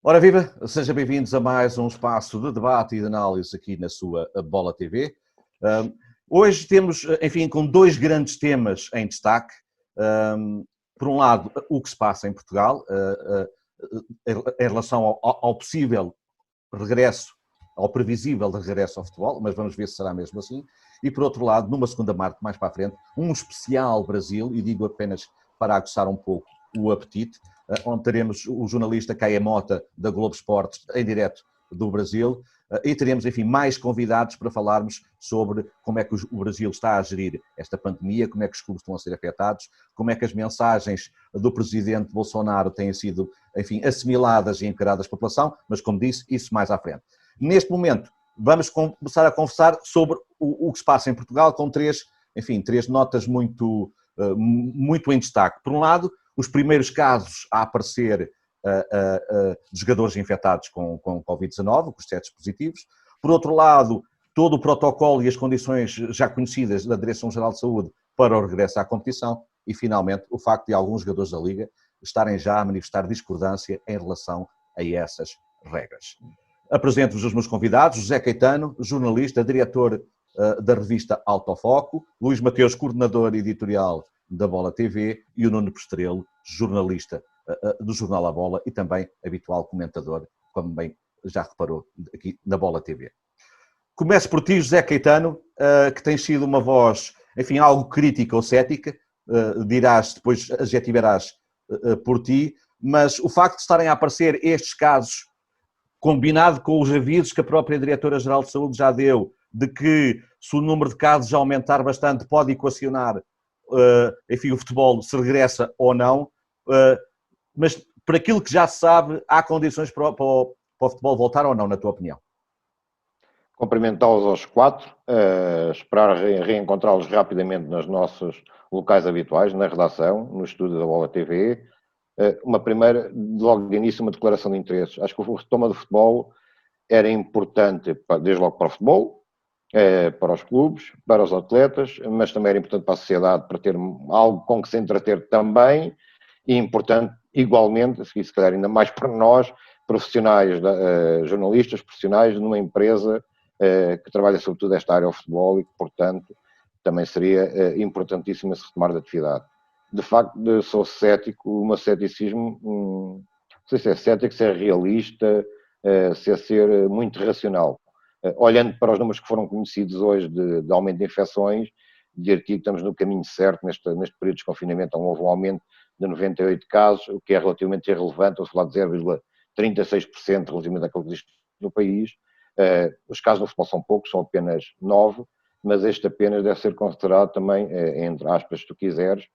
Ora viva, sejam bem-vindos a mais um espaço de debate e de análise aqui na sua Bola TV. Hoje temos, enfim, com dois grandes temas em destaque. Por um lado, o que se passa em Portugal, em relação ao possível regresso, ao previsível regresso ao futebol, mas vamos ver se será mesmo assim. E por outro lado, numa segunda parte, mais para a frente, um especial Brasil, e digo apenas para aguçar um pouco o apetite, onde teremos o jornalista Caia Mota, da Globo Esportes, em direto do Brasil, e teremos, enfim, mais convidados para falarmos sobre como é que o Brasil está a gerir esta pandemia, como é que os clubes estão a ser afetados, como é que as mensagens do presidente Bolsonaro têm sido, enfim, assimiladas e encaradas pela população, mas, como disse, isso mais à frente. Neste momento, vamos começar a conversar sobre o que se passa em Portugal com três notas muito em destaque. Por um lado, os primeiros casos a aparecer de jogadores infectados com Covid-19, com os testes positivos. Por outro lado, todo o protocolo e as condições já conhecidas da Direção-Geral de Saúde para o regresso à competição e, finalmente, o facto de alguns jogadores da Liga estarem já a manifestar discordância em relação a essas regras. Apresento-vos os meus convidados: José Caetano, jornalista, diretor da revista Autofoco, Luís Mateus, coordenador editorial da Bola TV, e o Nuno Pestrelo, jornalista do jornal A Bola e também habitual comentador, como bem já reparou aqui na Bola TV. Começo por ti, José Caetano, que tem sido uma voz, enfim, algo crítica ou cética, dirás, depois adjetivarás por ti, mas o facto de estarem a aparecer estes casos, combinado com os avisos que a própria Diretora-Geral de Saúde já deu, de que se o número de casos aumentar bastante pode equacionar, enfim, o futebol se regressa ou não, mas por aquilo que já se sabe, há condições para o futebol voltar ou não, na tua opinião? Cumprimentá-los aos quatro, esperar reencontrá-los rapidamente nos nossos locais habituais, na redação, no estúdio da Bola TV. Uma primeira, logo de início, uma declaração de interesses. Acho que o retoma do futebol era importante, desde logo para o futebol, para os clubes, para os atletas, mas também era importante para a sociedade, para ter algo com que se entreter também, e importante, igualmente, se calhar ainda mais para nós, profissionais, jornalistas profissionais numa empresa que trabalha sobretudo esta área ao futebol e que, portanto, também seria importantíssimo esse retomar da atividade. De facto, sou cético, o meu ceticismo, não sei se é cético, se é realista, se é ser muito racional. Olhando para os números que foram conhecidos hoje de aumento de infecções, dizer que estamos no caminho certo neste período de desconfinamento, houve um aumento de 98 casos, o que é relativamente irrelevante, vamos falar de 0,36% relativamente àquilo que existe no país. Os casos no futebol são poucos, são apenas 9, mas este apenas deve ser considerado também, entre aspas, se tu quiseres,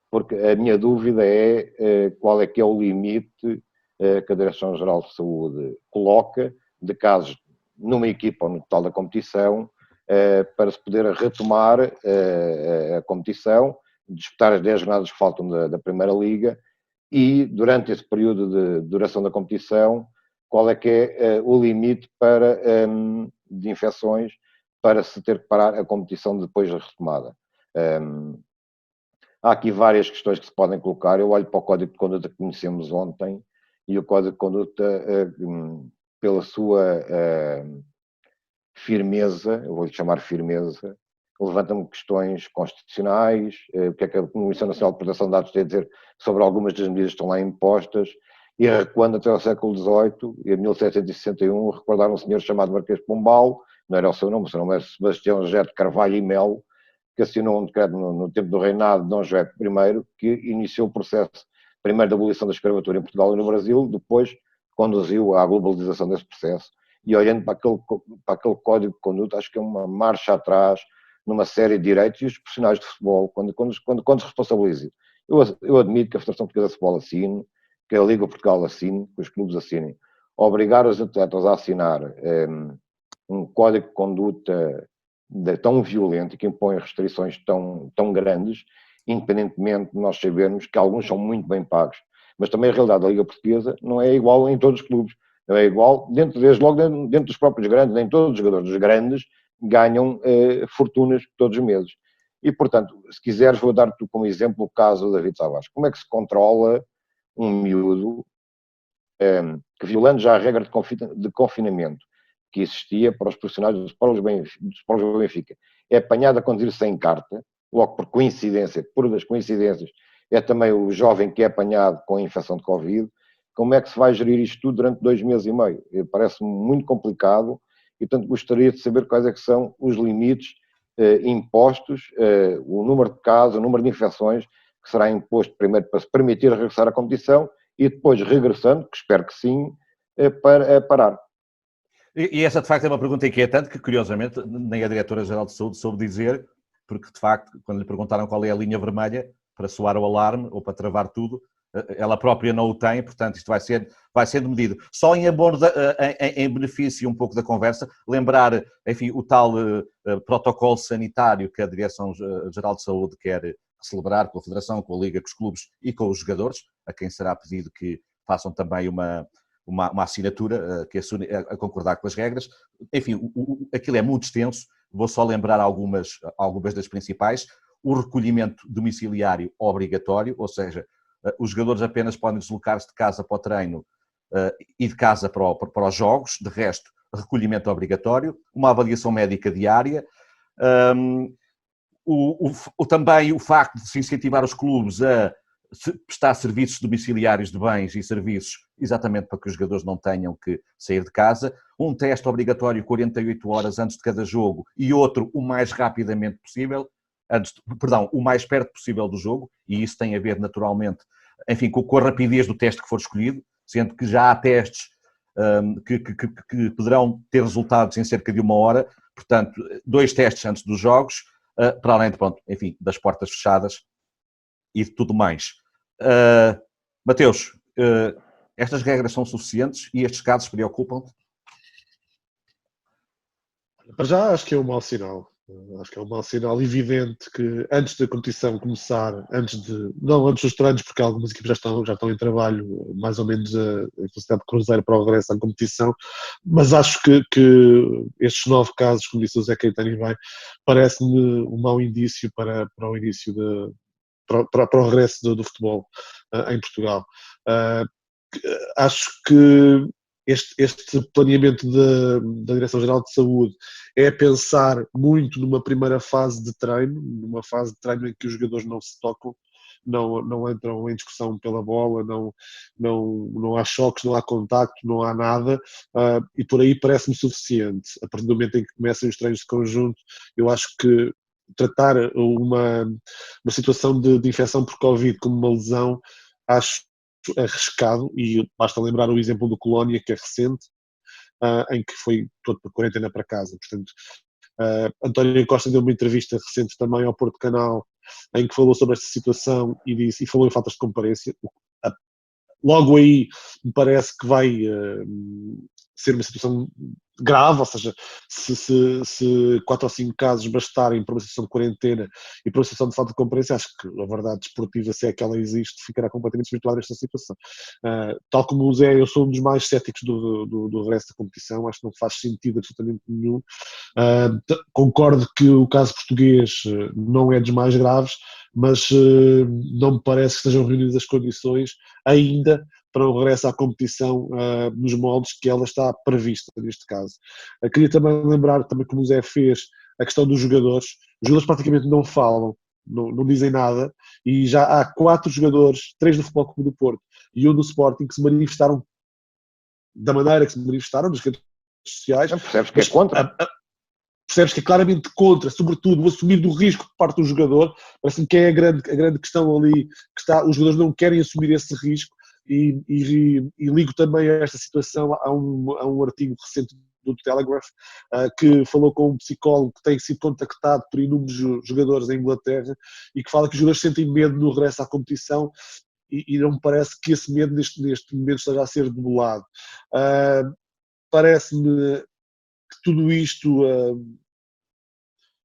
porque a minha dúvida é qual é que é o limite que a Direção-Geral de Saúde coloca de casos numa equipa ou no total da competição para se poder retomar a competição, disputar as 10 jornadas que faltam da Primeira Liga e, durante esse período de duração da competição, qual é que é o limite de infecções para se ter que parar a competição depois da retomada. Há aqui várias questões que se podem colocar. Eu olho para o Código de Conduta que conhecemos ontem e o Código de Conduta, pela sua firmeza, eu vou-lhe chamar firmeza, levanta-me questões constitucionais, o que é que a Comissão Nacional de Proteção de Dados tem a dizer sobre algumas das medidas que estão lá impostas, e recuando até ao século XVIII, e em 1761, recordaram um senhor chamado Marquês de Pombal, não era o seu nome era Sebastião José de Carvalho e Melo, que assinou um decreto no tempo do reinado de Dom José I, que iniciou o processo, primeiro da abolição da escravatura em Portugal e no Brasil, depois conduziu à globalização desse processo. E olhando para aquele código de conduta, acho que é uma marcha atrás numa série de direitos, e os profissionais de futebol, quando se responsabilizam. Eu admito que a Federação Portuguesa de Futebol assine, que a Liga Portugal assine, que os clubes assinem. Obrigar os atletas a assinar um código de conduta tão violento e que impõe restrições tão grandes, independentemente de nós sabermos que alguns são muito bem pagos. Mas também a realidade da Liga Portuguesa não é igual em todos os clubes. Não é igual, desde logo dentro dos próprios grandes, nem todos os jogadores dos grandes ganham fortunas todos os meses. E, portanto, se quiseres, vou dar-te como exemplo o caso do David Tavares. Como é que se controla um miúdo que, violando já a regra de confinamento que existia para os profissionais dos polos do Benfica, é apanhado a conduzir sem carta, logo por coincidência, por das coincidências, é também o jovem que é apanhado com a infecção de Covid. Como é que se vai gerir isto tudo durante 2 meses e meio? Parece-me muito complicado e, portanto, gostaria de saber quais é que são os limites impostos, o número de casos, o número de infecções que será imposto primeiro para se permitir regressar à competição e depois, regressando, que espero que sim, para parar. E essa, de facto, é uma pergunta inquietante que, curiosamente, nem a Diretora-Geral de Saúde soube dizer, porque, de facto, quando lhe perguntaram qual é a linha vermelha para soar o alarme ou para travar tudo, ela própria não o tem, portanto, isto vai sendo medido. Só em abordo, em benefício um pouco da conversa, lembrar, enfim, o tal protocolo sanitário que a Direção-Geral de Saúde quer celebrar com a Federação, com a Liga, com os clubes e com os jogadores, a quem será pedido que façam também uma assinatura que assune a concordar com as regras. Enfim, aquilo é muito extenso, vou só lembrar algumas das principais. O recolhimento domiciliário obrigatório, ou seja, os jogadores apenas podem deslocar-se de casa para o treino e de casa para os jogos, de resto, recolhimento obrigatório, uma avaliação médica diária, também o facto de se incentivar os clubes a prestar serviços domiciliários de bens e serviços, exatamente para que os jogadores não tenham que sair de casa, um teste obrigatório 48 horas antes de cada jogo e outro o mais rapidamente possível, o mais perto possível do jogo, e isso tem a ver naturalmente, enfim, com a rapidez do teste que for escolhido, sendo que já há testes que poderão ter resultados em cerca de 1 hora, portanto, 2 testes antes dos jogos, para além de, pronto, enfim, das portas fechadas e de tudo mais. Mateus, estas regras são suficientes e estes casos preocupam-te? Para já acho que é um mau sinal. Acho que é um mau sinal evidente que antes da competição começar, antes dos treinos, porque algumas equipes já estão em trabalho, mais ou menos a velocidade de cruzeiro para o regresso à competição, mas acho que estes 9 casos, como disse o Zé Caetano bem, parece-me um mau indício para o início para o regresso do futebol em Portugal. Acho que este planeamento da Direção-Geral de Saúde é pensar muito numa primeira fase de treino, em que os jogadores não se tocam, não entram em discussão pela bola, não há choques, não há contacto, não há nada, e por aí parece-me suficiente. A partir do momento em que começam os treinos de conjunto, eu acho que tratar uma situação de infecção por Covid como uma lesão, acho arriscado, e basta lembrar o exemplo do Colónia, que é recente, em que foi todo por quarentena para casa. Portanto, António Costa deu uma entrevista recente também ao Porto Canal, em que falou sobre esta situação e falou em faltas de comparência. Logo aí me parece que vai ser uma situação grave, ou seja, se 4 ou 5 casos bastarem para uma situação de quarentena e para uma situação de falta de comparência, acho que a verdade desportiva, se é que ela existe, ficará completamente desvirtuada nesta situação. Tal como o Zé, eu sou um dos mais céticos do regresso da competição, acho que não faz sentido absolutamente nenhum. Concordo que o caso português não é dos mais graves, mas não me parece que estejam reunidas as condições ainda para o regresso à competição nos moldes que ela está prevista neste caso. Queria também lembrar, também como o Zé fez, a questão dos jogadores. Os jogadores praticamente não falam, não dizem nada, e já há 4 jogadores, 3 do Futebol Clube do Porto e 1 do Sporting, que se manifestaram da maneira que se manifestaram nas redes sociais. Percebes que é contra? Percebes que é claramente contra, sobretudo o assumir do risco por parte do jogador. Parece-me que é a grande questão ali, que está, os jogadores não querem assumir esse risco, e ligo também a esta situação a um artigo recente do Telegraph, que falou com um psicólogo que tem sido contactado por inúmeros jogadores em Inglaterra e que fala que os jogadores sentem medo no regresso à competição, e não me parece que esse medo neste momento esteja a ser debelado. Parece-me que tudo isto,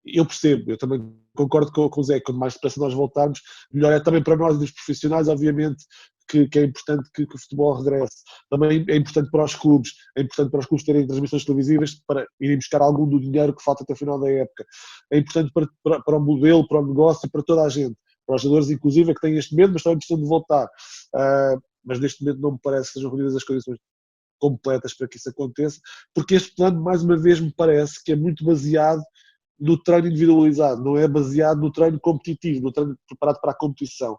eu percebo, eu também concordo com o Zé, quanto mais depressa nós voltarmos, melhor é também para nós, dos profissionais, obviamente, que é importante que o futebol regresse. Também é importante para os clubes, terem transmissões televisivas para irem buscar algum do dinheiro que falta até o final da época. É importante para o modelo, para o negócio, para toda a gente, para os jogadores inclusive, que têm este medo, mas também precisam de voltar. mas neste momento não me parece que sejam reunidas as condições completas para que isso aconteça, porque este plano, mais uma vez, me parece que é muito baseado no treino individualizado, não é baseado no treino competitivo, no treino preparado para a competição.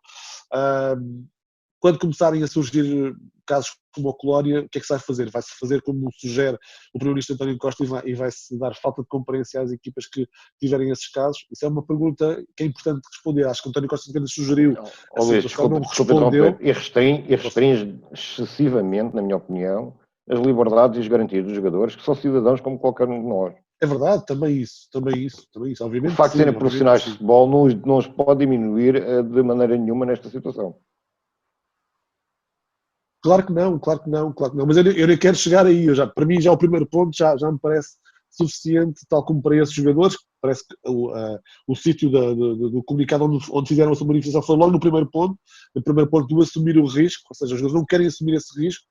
Quando começarem a surgir casos como a Colónia, o que é que se vai fazer? Vai-se fazer como sugere o Primeiro-Ministro António Costa e vai-se dar falta de compreensão às equipas que tiverem esses casos? Isso é uma pergunta que é importante responder. Acho que António Costa apenas sugeriu a situação, não respondeu. E restringe excessivamente, na minha opinião, as liberdades e as garantias dos jogadores, que são cidadãos como qualquer um de nós. É verdade, também isso. Obviamente, o facto de serem profissionais de futebol não os pode diminuir de maneira nenhuma nesta situação. Claro que não. Mas eu nem quero chegar aí. Para mim, já o primeiro ponto já me parece suficiente, tal como para esses jogadores. Parece que o sítio do comunicado onde fizeram a sua manifestação foi logo no primeiro ponto. No primeiro ponto, do assumir o risco. Ou seja, os jogadores não querem assumir esse risco,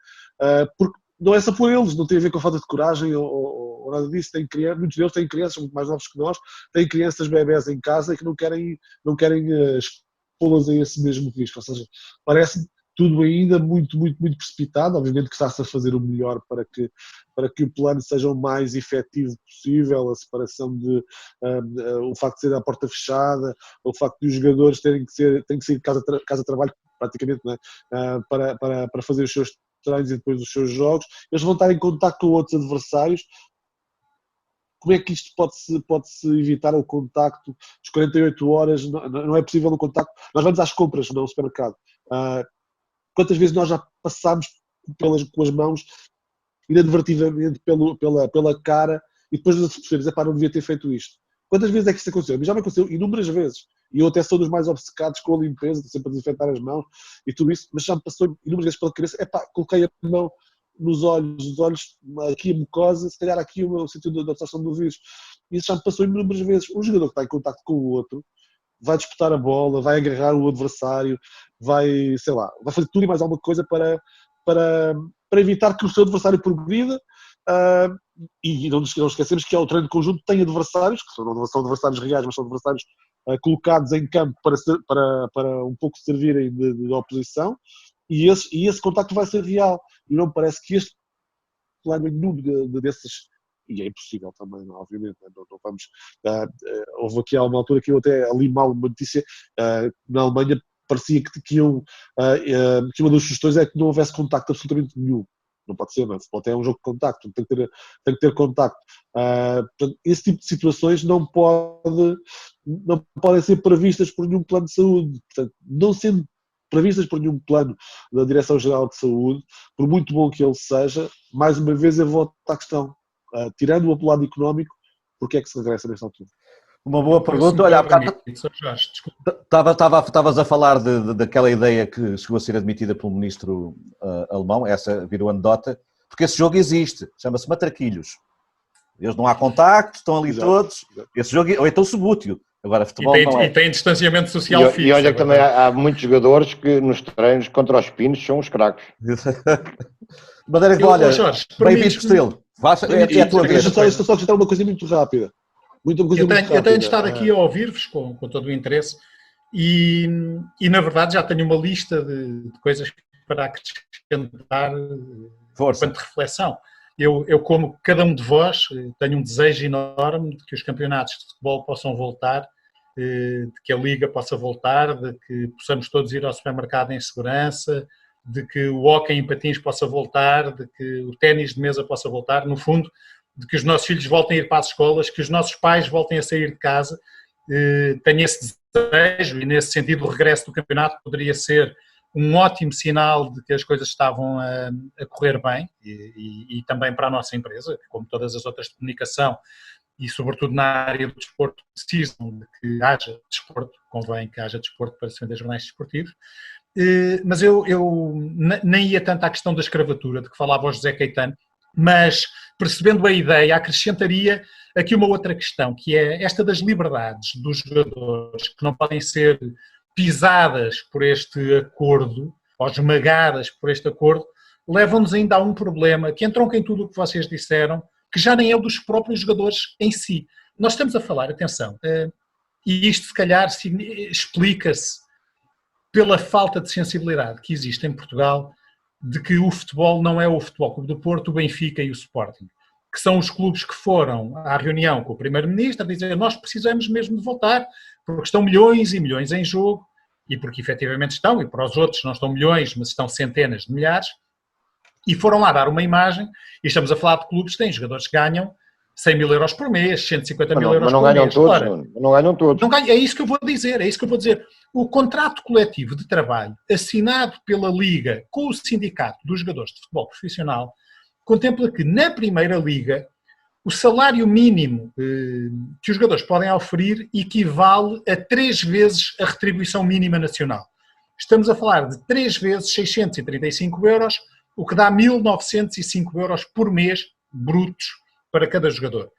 porque não é só por eles, não tem a ver com a falta de coragem ou nada disso. Muitos deles têm crianças muito mais novos que nós, têm crianças bebés em casa e que não querem expô-las a esse mesmo risco. Ou seja, parece tudo ainda muito precipitado. Obviamente que está-se a fazer o melhor para que o plano seja o mais efetivo possível, a separação o facto de ser à porta fechada, o facto de os jogadores têm que sair de casa de trabalho, praticamente, não é? Para fazer os seus treinos e depois os seus jogos. Eles vão estar em contacto com outros adversários. Como é que isto pode-se evitar o contacto? As 48 horas, não é possível o contacto. Nós vamos às compras no supermercado. Quantas vezes nós já passámos com as mãos inadvertidamente pela cara e depois nos percebemos, não devia ter feito isto. Quantas vezes é que isto aconteceu? Já me aconteceu inúmeras vezes. E eu até sou dos mais obcecados com a limpeza, sempre a desinfetar as mãos e tudo isso, mas já me passou inúmeras vezes pela cabeça, coloquei a mão nos olhos, os olhos, aqui a mucosa, se calhar aqui o sítio da absorção do vírus. Isso já me passou inúmeras vezes. Um jogador que está em contacto com o outro vai disputar a bola, vai agarrar o adversário, vai fazer tudo e mais alguma coisa para evitar que o seu adversário progrida. E não esquecemos que o treino de conjunto tem adversários, que não são adversários reais, mas são adversários colocados em campo para um pouco servirem de oposição, e esse contacto vai ser real. E não me parece que este plano nenhum desses, e é impossível também, não, obviamente, não vamos... houve aqui há uma altura que eu até li mal uma notícia, na Alemanha parecia que uma das sugestões é que não houvesse contacto absolutamente nenhum. Não pode ser, não. O futebol é um jogo de contacto, tem que ter contacto. Portanto, esse tipo de situações não podem ser previstas por nenhum plano de saúde. Portanto, não sendo previstas por nenhum plano da Direção-Geral de Saúde, por muito bom que ele seja, mais uma vez eu volto à questão. Tirando o lado económico, porque é que se regressa nesta altura? Uma boa pergunta. Olha, há bocado estavas a falar daquela ideia que chegou a ser admitida pelo ministro alemão, essa virou anedota, porque esse jogo existe, chama-se Matraquilhos. Eles não há contacto, estão ali todos. Esse jogo, ou então Subútil. Agora, futebol não é. E tem distanciamento social fixo. E olha que também há muitos jogadores que nos treinos contra os pinos são os craques. De maneira que, olha, bem-vindo, Estrela. É a tua vez. Só acrescentar uma coisa muito rápida. Eu tenho estado aqui a ouvir-vos com todo o interesse e, na verdade, já tenho uma lista de coisas para acrescentar quanto de reflexão. Eu, como cada um de vós, tenho um desejo enorme de que os campeonatos de futebol possam voltar, de que a Liga possa voltar, de que possamos todos ir ao supermercado em segurança, de que o hóquei em patins possa voltar, de que o ténis de mesa possa voltar, no fundo, de que os nossos filhos voltem a ir para as escolas, que os nossos pais voltem a sair de casa. Tenho esse desejo e, nesse sentido, o regresso do campeonato poderia ser um ótimo sinal de que as coisas estavam a correr bem e também para a nossa empresa, que, como todas as outras de comunicação e, sobretudo, na área do desporto, precisam de que haja desporto, convém que haja desporto para se vender jornais desportivos. Mas eu nem ia tanto à questão da escravatura, de que falava o José Caetano, mas, percebendo a ideia, acrescentaria aqui uma outra questão, que é esta das liberdades dos jogadores, que não podem ser pisadas por este acordo, ou esmagadas por este acordo, levam-nos ainda a um problema que entronca em tudo o que vocês disseram, que já nem é o dos próprios jogadores em si. Nós estamos a falar, atenção, e isto se calhar explica-se pela falta de sensibilidade que existe em Portugal de que o futebol não é o Futebol Clube do Porto, o Benfica e o Sporting, que são os clubes que foram à reunião com o Primeiro-Ministro a dizer nós precisamos mesmo de voltar, porque estão milhões e milhões em jogo, e porque efetivamente estão, e para os outros não estão milhões, mas estão centenas de milhares, e foram lá dar uma imagem, e estamos a falar de clubes que têm jogadores que ganham 100 mil euros por mês, 150 mil euros por mês. Mas não ganham todos, ora, não ganham todos. Não ganham, é isso que eu vou dizer, O contrato coletivo de trabalho assinado pela Liga com o sindicato dos jogadores de futebol profissional contempla que na Primeira Liga o salário mínimo que os jogadores podem oferir equivale a 3 vezes a retribuição mínima nacional. Estamos a falar de 3 vezes 635 euros, o que dá 1.905 euros por mês brutos para cada jogador.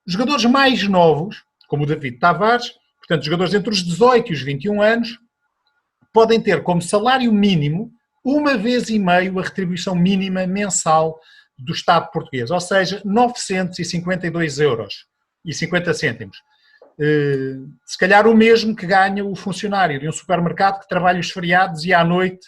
Os jogadores mais novos, como o David Tavares, portanto, jogadores entre os 18 e os 21 anos, podem ter como salário mínimo 1,5 vezes a retribuição mínima mensal do Estado português, ou seja, 952 euros e 50 cêntimos. Se calhar o mesmo que ganha o funcionário de um supermercado que trabalha os feriados e à noite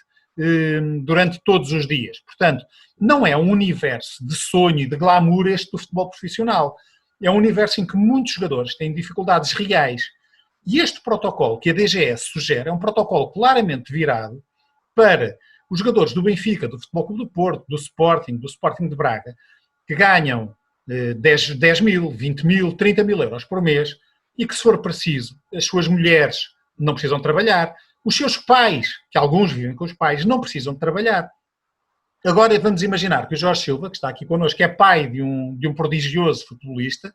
durante todos os dias. Portanto, não é um universo de sonho e de glamour este do futebol profissional. É um universo em que muitos jogadores têm dificuldades reais. E este protocolo que a DGS sugere é um protocolo claramente virado para os jogadores do Benfica, do Futebol Clube do Porto, do Sporting de Braga, que ganham 10 mil, 20 mil, 30 mil euros por mês e que, se for preciso, as suas mulheres não precisam trabalhar, os seus pais, que alguns vivem com os pais, não precisam de trabalhar. Agora vamos imaginar que o Jorge Silva, que está aqui connosco, é pai de um prodigioso futebolista,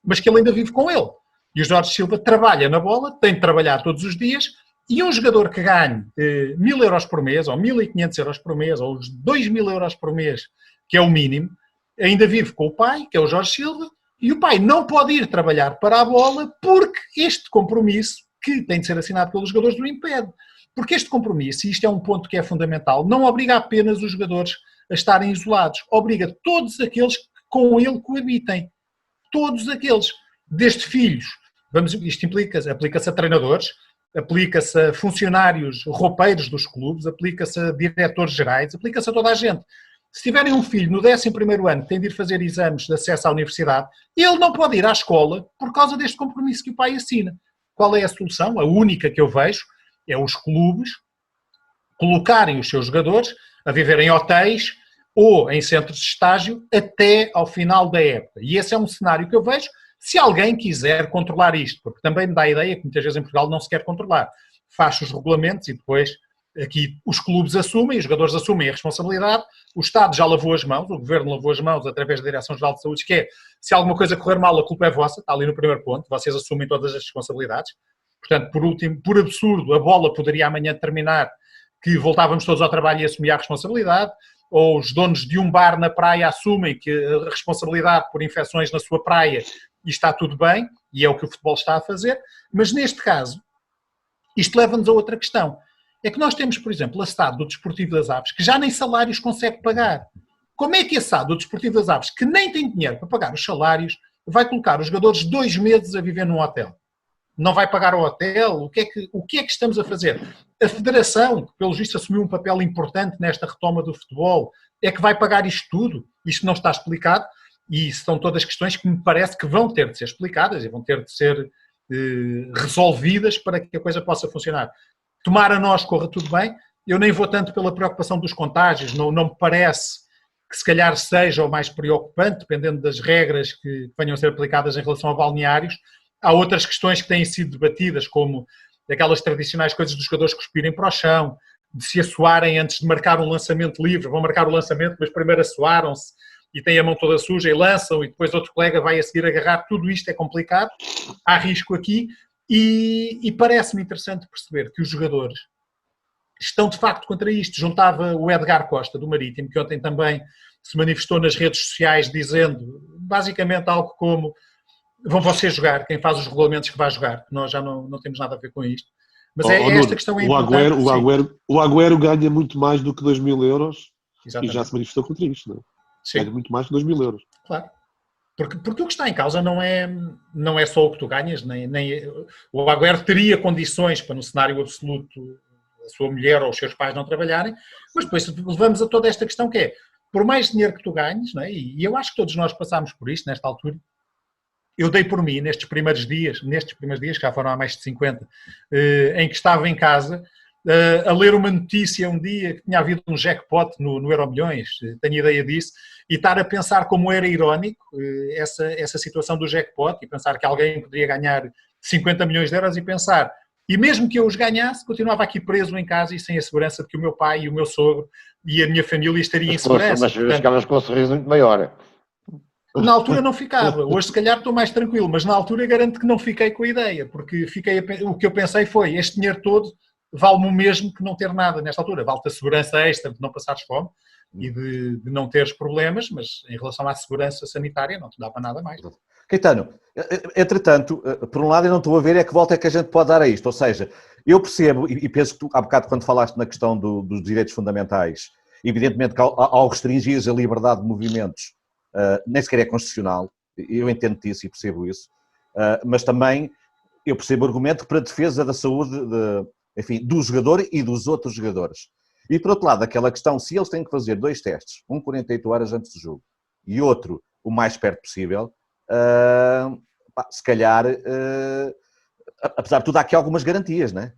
mas que ele ainda vive com ele. E o Jorge Silva trabalha na bola, tem de trabalhar todos os dias, e um jogador que ganhe 1.000 euros por mês, ou 1.500 euros por mês, ou os 2.000 euros por mês, que é o mínimo, ainda vive com o pai, que é o Jorge Silva, e o pai não pode ir trabalhar para a bola porque este compromisso, que tem de ser assinado pelos jogadores, o impede. Porque este compromisso, e isto é um ponto que é fundamental, não obriga apenas os jogadores a estarem isolados, obriga todos aqueles que com ele coabitem. Todos aqueles, desde filhos, isto aplica-se a treinadores, aplica-se a funcionários roupeiros dos clubes, aplica-se a diretores gerais, aplica-se a toda a gente. Se tiverem um filho no 11º ano que tem de ir fazer exames de acesso à universidade, ele não pode ir à escola por causa deste compromisso que o pai assina. Qual é a solução? A única que eu vejo é os clubes colocarem os seus jogadores a viver em hotéis ou em centros de estágio até ao final da época. E esse é um cenário que eu vejo se alguém quiser controlar isto, porque também me dá a ideia que muitas vezes em Portugal não se quer controlar. Faz os regulamentos e depois aqui os clubes assumem, os jogadores assumem a responsabilidade, o Estado já lavou as mãos, o Governo lavou as mãos através da Direção-Geral de Saúde, que é, se alguma coisa correr mal, a culpa é vossa, está ali no primeiro ponto, vocês assumem todas as responsabilidades. Portanto, por último, por absurdo, a bola poderia amanhã terminar que voltávamos todos ao trabalho e assumir a responsabilidade, ou os donos de um bar na praia assumem que a responsabilidade por infecções na sua praia e está tudo bem, e é o que o futebol está a fazer, mas neste caso, isto leva-nos a outra questão. É que nós temos, por exemplo, a SAD do Desportivo das Aves, que já nem salários consegue pagar. Como é que a SAD do Desportivo das Aves, que nem tem dinheiro para pagar os salários, vai colocar os jogadores 2 meses a viver num hotel? Não vai pagar o hotel? O que é que estamos a fazer? A Federação, que pelo visto assumiu um papel importante nesta retoma do futebol, é que vai pagar isto tudo? Isto não está explicado e são todas questões que me parece que vão ter de ser explicadas e vão ter de ser resolvidas para que a coisa possa funcionar. Tomara nós corra tudo bem. Eu nem vou tanto pela preocupação dos contágios, não me parece que se calhar seja o mais preocupante, dependendo das regras que venham a ser aplicadas em relação a balneários. Há outras questões que têm sido debatidas, como aquelas tradicionais coisas dos jogadores cuspirem para o chão, de se assoarem antes de marcar um lançamento livre, vão marcar o lançamento, mas primeiro assoaram-se e têm a mão toda suja e lançam, e depois outro colega vai a seguir agarrar. Tudo isto é complicado, há risco aqui, e parece-me interessante perceber que os jogadores estão de facto contra isto. Juntava o Edgar Costa, do Marítimo, que ontem também se manifestou nas redes sociais dizendo basicamente algo como: vão vocês jogar, quem faz os regulamentos que vai jogar, nós já não temos nada a ver com isto. Mas esta questão é importante. O Agüero ganha muito mais do que 2.000 euros. Exatamente. E já se manifestou contra isto, não é? Sim. Ganha muito mais que 2.000 euros. Claro. Porque o que está em causa não é só o que tu ganhas, nem o Agüero teria condições para, no cenário absoluto, a sua mulher ou os seus pais não trabalharem, mas depois levamos a toda esta questão que é, por mais dinheiro que tu ganhes, não é? E eu acho que todos nós passámos por isto nesta altura. Eu dei por mim nestes primeiros dias, que já foram há mais de 50, em que estava em casa, a ler uma notícia um dia que tinha havido um jackpot no Euromilhões, tenho ideia disso, e estar a pensar como era irónico essa situação do jackpot, e pensar que alguém poderia ganhar 50 milhões de euros e pensar, e mesmo que eu os ganhasse, continuava aqui preso em casa e sem a segurança de que o meu pai e o meu sogro e a minha família estariam em segurança. Mas ficavas com um sorriso muito maior. Na altura não ficava, hoje se calhar estou mais tranquilo, mas na altura garanto que não fiquei com a ideia, porque o que eu pensei foi, este dinheiro todo vale-me o mesmo que não ter nada nesta altura, vale-te a segurança extra de não passares fome e de não teres problemas, mas em relação à segurança sanitária não te dava nada mais. Caetano, entretanto, por um lado eu não estou a ver é que volta é que a gente pode dar a isto, ou seja, eu percebo e penso que tu, há bocado quando falaste na questão dos direitos fundamentais, evidentemente que ao restringir a liberdade de movimentos, nem sequer é constitucional, eu entendo isso e percebo isso, mas também eu percebo o argumento para a defesa da saúde enfim, do jogador e dos outros jogadores. E por outro lado, aquela questão, se eles têm que fazer 2 testes, um 48 horas antes do jogo e outro o mais perto possível, se calhar, apesar de tudo, há aqui algumas garantias, não é?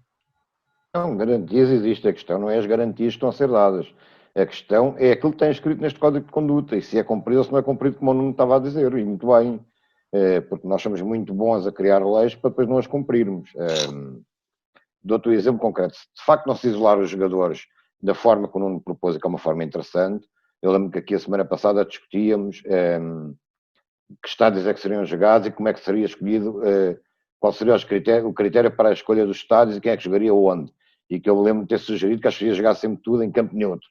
Não, garantias existe, a questão não é as garantias que estão a ser dadas. A questão é aquilo que tem escrito neste Código de Conduta e se é cumprido ou se não é cumprido, como o Nuno estava a dizer, e muito bem, porque nós somos muito bons a criar leis para depois não as cumprirmos. Dou-te um exemplo concreto. Se de facto não se isolar os jogadores da forma que o Nuno propôs, que é uma forma interessante, eu lembro que aqui a semana passada discutíamos que estádios é que seriam jogados e como é que seria escolhido, qual seria o critério para a escolha dos estádios e quem é que jogaria onde. E que eu lembro de ter sugerido que acho que ia jogar sempre tudo em campo neutro,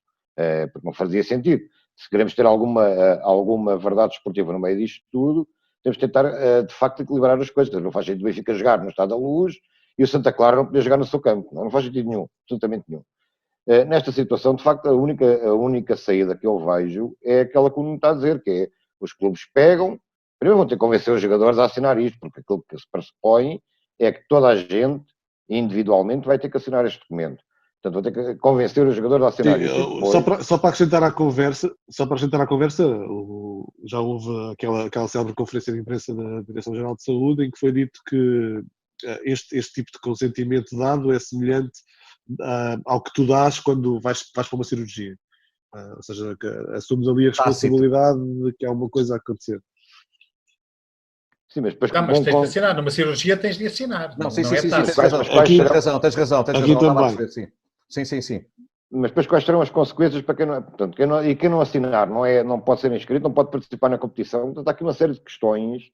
porque não fazia sentido. Se queremos ter alguma verdade esportiva no meio disto tudo, temos que tentar, de facto, equilibrar as coisas. Não faz sentido o Benfica jogar no Estádio da Luz e o Santa Clara não poder jogar no seu campo. Não faz sentido nenhum, absolutamente nenhum. Nesta situação, de facto, a única saída que eu vejo é aquela que o Nuno está a dizer, que é os clubes pegam, primeiro vão ter que convencer os jogadores a assinar isto, porque aquilo que se pressupõe é que toda a gente, individualmente, vai ter que assinar este documento. Portanto, vão ter que convencer os jogadores a assinar isto. Depois... Só para acrescentar à conversa, já houve aquela célebre conferência de imprensa da Direção-Geral de Saúde em que foi dito que este tipo de consentimento dado é semelhante ao que tu dás quando vais para uma cirurgia. Ou seja, que assumes ali a responsabilidade de que há uma coisa a acontecer. Sim, mas depois... Não, mas tens de assinar. Numa cirurgia tens de assinar. Não, sim, não sim, é sim, tens razão. Aqui também. Sim. Mas depois quais serão as consequências para quem não... Portanto, quem não assinar não pode ser inscrito, não pode participar na competição. Portanto, há aqui uma série de questões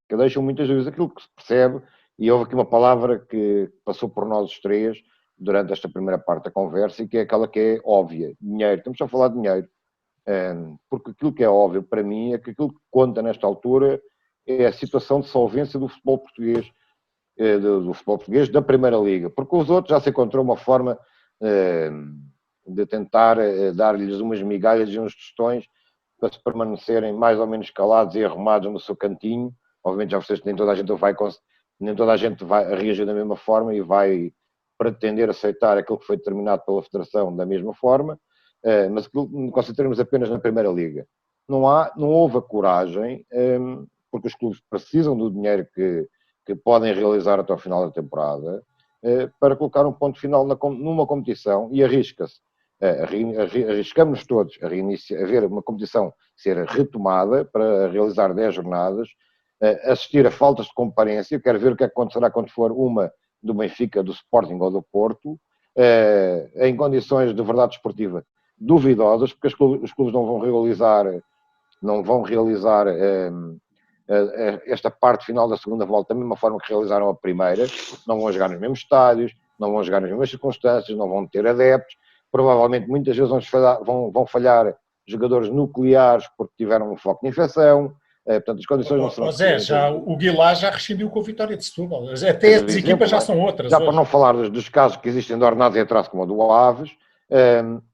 que deixam muitas dúvidas. Aquilo que se percebe, e houve aqui uma palavra que passou por nós os três durante esta primeira parte da conversa e que é aquela que é óbvia. Dinheiro. Estamos a falar de dinheiro. Porque aquilo que é óbvio para mim é que aquilo que conta nesta altura é a situação de solvência do futebol português, da Primeira Liga, porque os outros já se encontrou uma forma de tentar dar-lhes umas migalhas e uns tostões para se permanecerem mais ou menos calados e arrumados no seu cantinho. Obviamente já vocês nem toda a gente vai reagir da mesma forma e vai pretender aceitar aquilo que foi determinado pela Federação da mesma forma, mas concentremos apenas na Primeira Liga. Não houve a coragem, porque os clubes precisam do dinheiro que podem realizar até ao final da temporada, para colocar um ponto final numa competição e arriscamos todos a ver uma competição ser retomada para realizar 10 jornadas, assistir a faltas de comparência, quero ver o que é que acontecerá quando for uma do Benfica, do Sporting ou do Porto, em condições de verdade esportiva duvidosas, porque os clubes não vão realizar esta parte final da segunda volta da mesma forma que realizaram a primeira, não vão jogar nos mesmos estádios, não vão jogar nas mesmas circunstâncias, não vão ter adeptos, provavelmente muitas vezes vão falhar jogadores nucleares porque tiveram um foco de infecção, portanto as condições não serão... Zé, o Guilá já rescindiu com a Vitória de Setúbal, até as equipas já são outras. Já para não falar dos casos que existem de ordenados em atraso como o do Aves,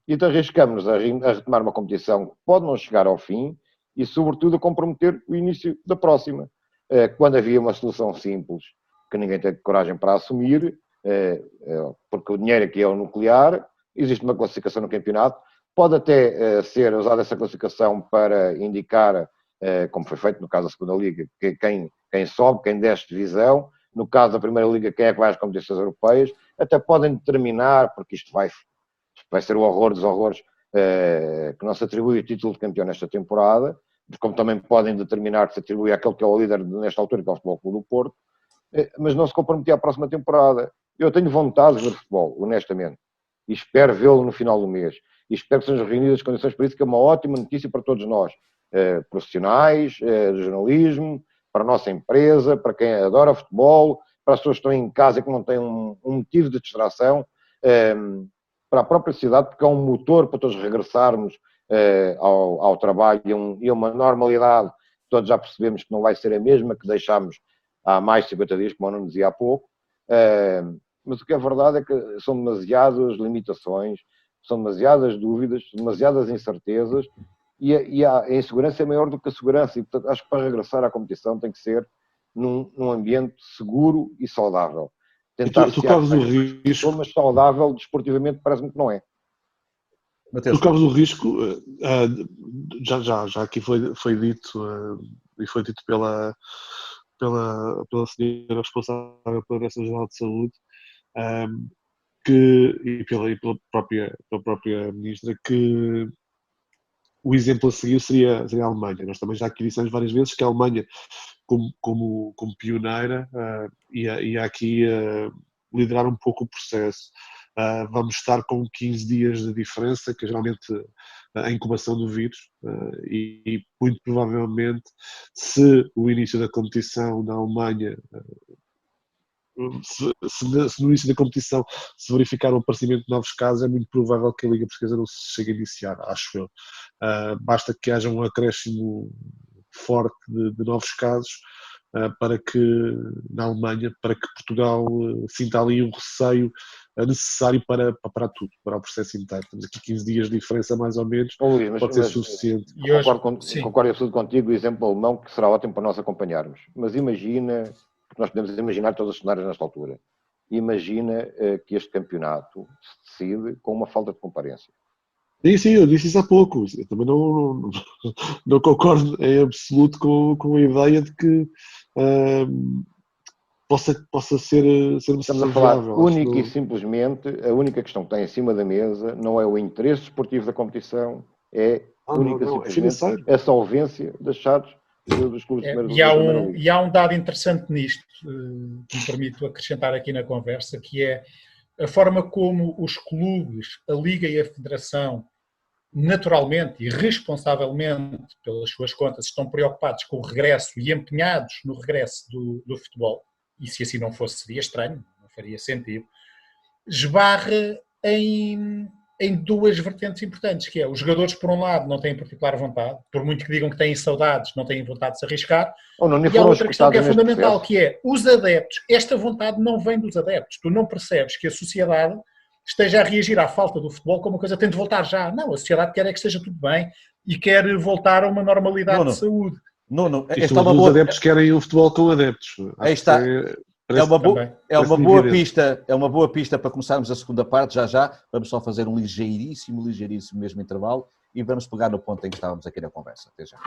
então arriscamos a retomar uma competição que pode não chegar ao fim e sobretudo a comprometer o início da próxima. Quando havia uma solução simples que ninguém teve coragem para assumir, porque o dinheiro aqui é o nuclear, existe uma classificação no campeonato, pode até ser usada essa classificação para indicar, como foi feito no caso da segunda liga, que quem sobe, quem desce divisão, no caso da primeira liga, quem é que vai às competições europeias, até podem determinar, porque isto vai ser o horror dos horrores, que não se atribui o título de campeão nesta temporada, como também podem determinar que se atribui àquele que é o líder nesta altura, que é o Futebol Clube do Porto, mas não se comprometer à próxima temporada. Eu tenho vontade de ver futebol, honestamente, e espero vê-lo no final do mês, e espero que sejam reunidas as condições para isso, que é uma ótima notícia para todos nós, profissionais, do jornalismo, para a nossa empresa, para quem adora futebol, para as pessoas que estão em casa e que não têm um motivo de distração, para a própria sociedade, porque é um motor para todos regressarmos ao trabalho e a uma normalidade. Todos já percebemos que não vai ser a mesma que deixámos há mais de 50 dias, como eu não dizia há pouco, mas o que é verdade é que são demasiadas limitações, são demasiadas dúvidas, demasiadas incertezas, e a insegurança é maior do que a segurança, e portanto acho que para regressar à competição tem que ser num ambiente seguro e saudável. Tentar tu corres o risco, mas saudável desportivamente parece-me que não é. Tu corres o risco, já aqui foi dito, e foi dito pela senhora responsável pela Direção-Geral de Saúde, e pela própria ministra, que o exemplo a seguir seria a Alemanha. Nós também já aqui dissemos várias vezes que a Alemanha, como pioneira, ia aqui liderar um pouco o processo. Vamos estar com 15 dias de diferença, que é geralmente a incubação do vírus, e muito provavelmente, se o início da competição na Alemanha, se no início da competição se verificar o aparecimento de novos casos, é muito provável que a Liga Portuguesa não se chegue a iniciar, acho eu. Basta que haja um acréscimo forte de novos casos para que, na Alemanha, para que Portugal sinta ali o receio necessário para tudo, para o processo inteiro. Temos aqui 15 dias de diferença, mais ou menos, pode ser suficiente. Concordo absolutamente contigo, o exemplo alemão, que será ótimo para nós acompanharmos. Mas imagina, porque nós podemos imaginar todos os cenários nesta altura, imagina que este campeonato se decide com uma falta de comparência. Sim, eu disse isso há pouco. Eu também não concordo em absoluto com a ideia de que possa ser Estamos a falar única e simplesmente, a única questão que tem em cima da mesa não é o interesse esportivo da competição, é única e simplesmente a solvência das SADs dos clubes de primeira liga. E há um dado interessante nisto, que me permito acrescentar aqui na conversa, que é a forma como os clubes, a Liga e a Federação, naturalmente e responsavelmente pelas suas contas, estão preocupados com o regresso e empenhados no regresso do futebol, e se assim não fosse seria estranho, não faria sentido, esbarra em duas vertentes importantes, que é os jogadores, por um lado, não têm particular vontade, por muito que digam que têm saudades, não têm vontade de se arriscar, e há outra questão que é fundamental, que é os adeptos. Esta vontade não vem dos adeptos, tu não percebes que a sociedade esteja a reagir à falta do futebol como uma coisa tem de voltar já. Não, a sociedade quer é que esteja tudo bem e quer voltar a uma normalidade de saúde. Os adeptos querem o futebol com adeptos. Aí está. É uma boa pista para começarmos a segunda parte, já. Vamos só fazer um ligeiríssimo mesmo intervalo e vamos pegar no ponto em que estávamos aqui na conversa. Até já.